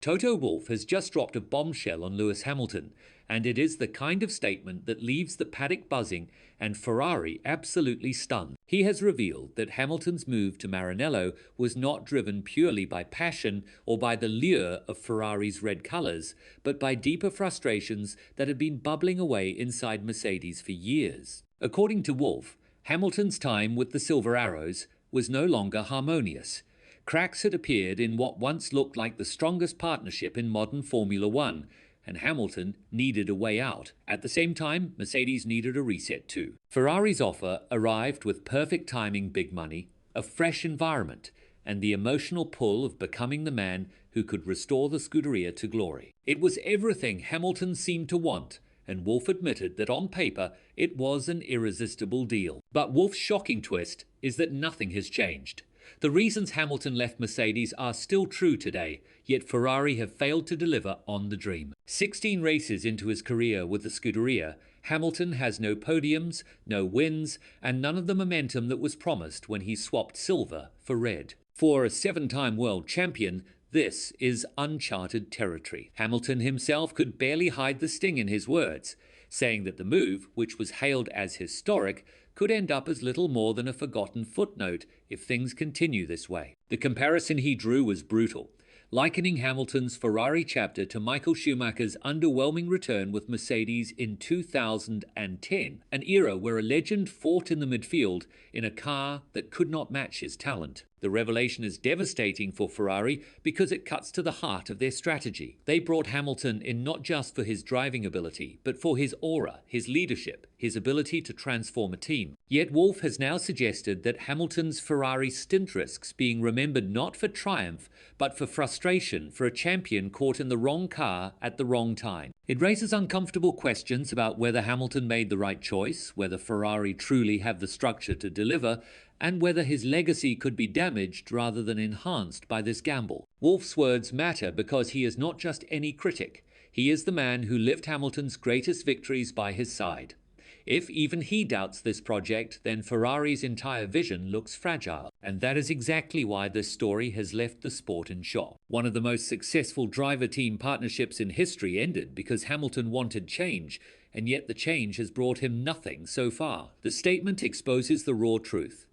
Toto Wolff has just dropped a bombshell on Lewis Hamilton, and it is the kind of statement that leaves the paddock buzzing and Ferrari absolutely stunned. He has revealed that Hamilton's move to Maranello was not driven purely by passion or by the lure of Ferrari's red colours, but by deeper frustrations that had been bubbling away inside Mercedes for years. According to Wolff, Hamilton's time with the Silver Arrows was no longer harmonious. Cracks had appeared in what once looked like the strongest partnership in modern Formula One, and Hamilton needed a way out. At the same time, Mercedes needed a reset too. Ferrari's offer arrived with perfect timing, big money, a fresh environment, and the emotional pull of becoming the man who could restore the Scuderia to glory. It was everything Hamilton seemed to want, and Wolff admitted that on paper it was an irresistible deal. But Wolff's shocking twist is that nothing has changed. The reasons Hamilton left Mercedes are still true today, yet Ferrari have failed to deliver on the dream. 16 races into his career with the Scuderia, Hamilton has no podiums, no wins, and none of the momentum that was promised when he swapped silver for red. For a 7-time world champion, this is uncharted territory. Hamilton himself could barely hide the sting in his words, saying that the move, which was hailed as historic, could end up as little more than a forgotten footnote if things continue this way. The comparison he drew was brutal, likening Hamilton's Ferrari chapter to Michael Schumacher's underwhelming return with Mercedes in 2010, an era where a legend fought in the midfield in a car that could not match his talent. The revelation is devastating for Ferrari because it cuts to the heart of their strategy. They brought Hamilton in not just for his driving ability, but for his aura, his leadership, his ability to transform a team. Yet Wolff has now suggested that Hamilton's Ferrari stint risks being remembered not for triumph, but for frustration for a champion caught in the wrong car at the wrong time. It raises uncomfortable questions about whether Hamilton made the right choice, whether Ferrari truly have the structure to deliver, and whether his legacy could be damaged rather than enhanced by this gamble. Wolff's words matter because he is not just any critic. He is the man who lived Hamilton's greatest victories by his side. If even he doubts this project, then Ferrari's entire vision looks fragile. And that is exactly why this story has left the sport in shock. One of the most successful driver-team partnerships in history ended because Hamilton wanted change, and yet the change has brought him nothing so far. The statement exposes the raw truth.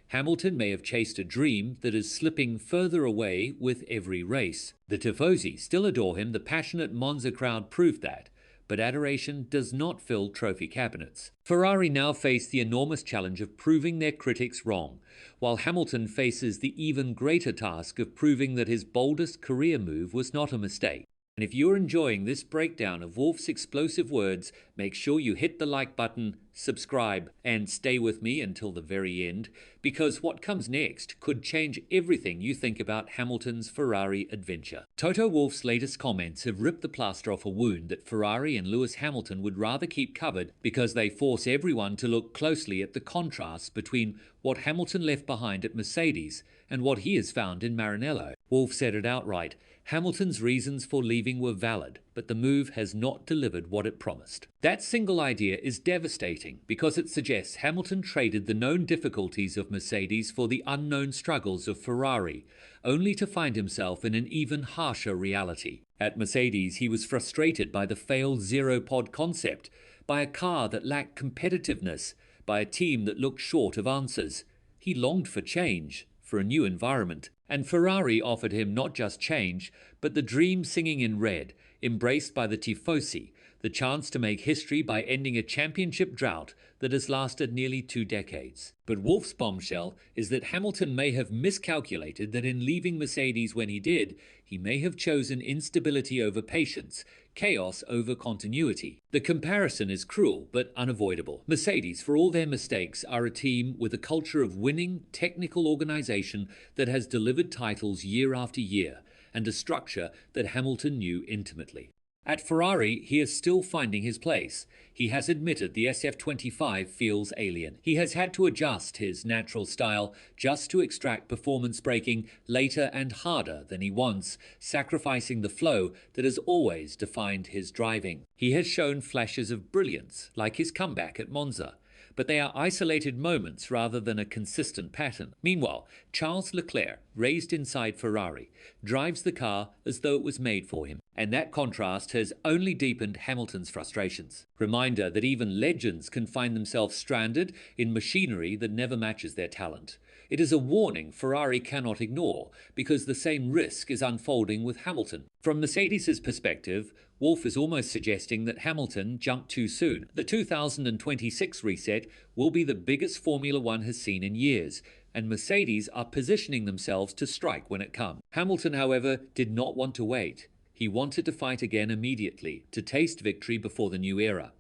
Hamilton may have chased a dream that is slipping further away with every race. The Tifosi still adore him, the passionate Monza crowd proved that, but adoration does not fill trophy cabinets. Ferrari now face the enormous challenge of proving their critics wrong, while Hamilton faces the even greater task of proving that his boldest career move was not a mistake. And if you're enjoying this breakdown of Wolff's explosive words, make sure you hit the like button, subscribe, and stay with me until the very end, because what comes next could change everything you think about Hamilton's Ferrari adventure. Toto Wolff's latest comments have ripped the plaster off a wound that Ferrari and Lewis Hamilton would rather keep covered because they force everyone to look closely at the contrast between what Hamilton left behind at Mercedes and what he has found in Maranello. Wolff said it outright. Hamilton's reasons for leaving were valid, but the move has not delivered what it promised. That single idea is devastating because it suggests Hamilton traded the known difficulties of Mercedes for the unknown struggles of Ferrari, only to find himself in an even harsher reality. At Mercedes, he was frustrated by the failed zero-pod concept, by a car that lacked competitiveness, by a team that looked short of answers. He longed for change, for a new environment. And Ferrari offered him not just change, but the dream singing in red, embraced by the Tifosi, the chance to make history by ending a championship drought that has lasted nearly 2 decades. But Wolff's bombshell is that Hamilton may have miscalculated that in leaving Mercedes when he did, he may have chosen instability over patience, chaos over continuity. The comparison is cruel but unavoidable. Mercedes, for all their mistakes, are a team with a culture of winning, technical organization that has delivered titles year after year, and a structure that Hamilton knew intimately. At Ferrari, he is still finding his place. He has admitted the SF25 feels alien. He has had to adjust his natural style just to extract performance braking later and harder than he wants, sacrificing the flow that has always defined his driving. He has shown flashes of brilliance, like his comeback at Monza, but they are isolated moments rather than a consistent pattern. Meanwhile, Charles Leclerc, raised inside Ferrari, drives the car as though it was made for him, and that contrast has only deepened Hamilton's frustrations. Reminder that even legends can find themselves stranded in machinery that never matches their talent. It is a warning Ferrari cannot ignore, because the same risk is unfolding with Hamilton. From Mercedes' perspective, Wolff is almost suggesting that Hamilton jumped too soon. The 2026 reset will be the biggest Formula One has seen in years, and Mercedes are positioning themselves to strike when it comes. Hamilton, however, did not want to wait. He wanted to fight again immediately, to taste victory before the new era.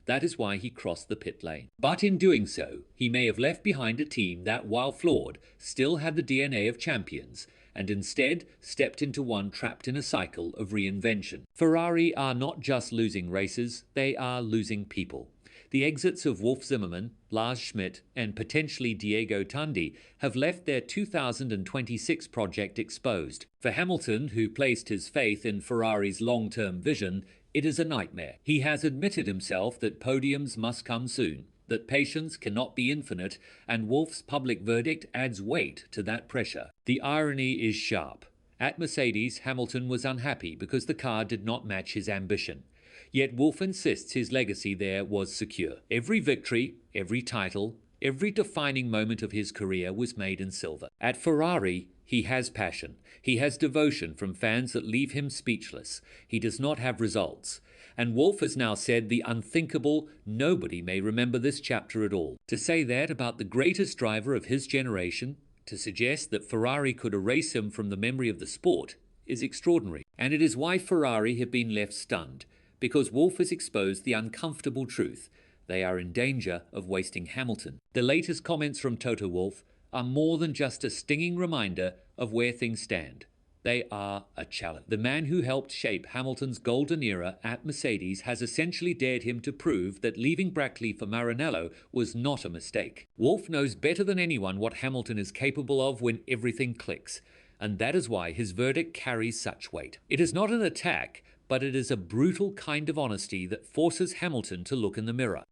That is why he crossed the pit lane. But in doing so, he may have left behind a team that, while flawed, still had the DNA of champions, and instead stepped into one trapped in a cycle of reinvention. Ferrari are not just losing races, they are losing people. The exits of Wolff Zimmermann, Lars Schmidt, and potentially Diego Tundi have left their 2026 project exposed. For Hamilton, who placed his faith in Ferrari's long-term vision, it is a nightmare. He has admitted himself that podiums must come soon, that patience cannot be infinite, and Wolff's public verdict adds weight to that pressure. The irony is sharp. At Mercedes, Hamilton was unhappy because the car did not match his ambition. Yet Wolff insists his legacy there was secure. Every victory, every title, every defining moment of his career was made in silver. At Ferrari, he has passion. He has devotion from fans that leave him speechless. He does not have results. And Wolff has now said the unthinkable, nobody may remember this chapter at all. To say that about the greatest driver of his generation, to suggest that Ferrari could erase him from the memory of the sport, is extraordinary. And it is why Ferrari have been left stunned, because Wolff has exposed the uncomfortable truth. They are in danger of wasting Hamilton. The latest comments from Toto Wolff are more than just a stinging reminder of where things stand. They are a challenge. The man who helped shape Hamilton's golden era at Mercedes has essentially dared him to prove that leaving Brackley for Maranello was not a mistake. Wolff knows better than anyone what Hamilton is capable of when everything clicks, and that is why his verdict carries such weight. It is not an attack, but it is a brutal kind of honesty that forces Hamilton to look in the mirror.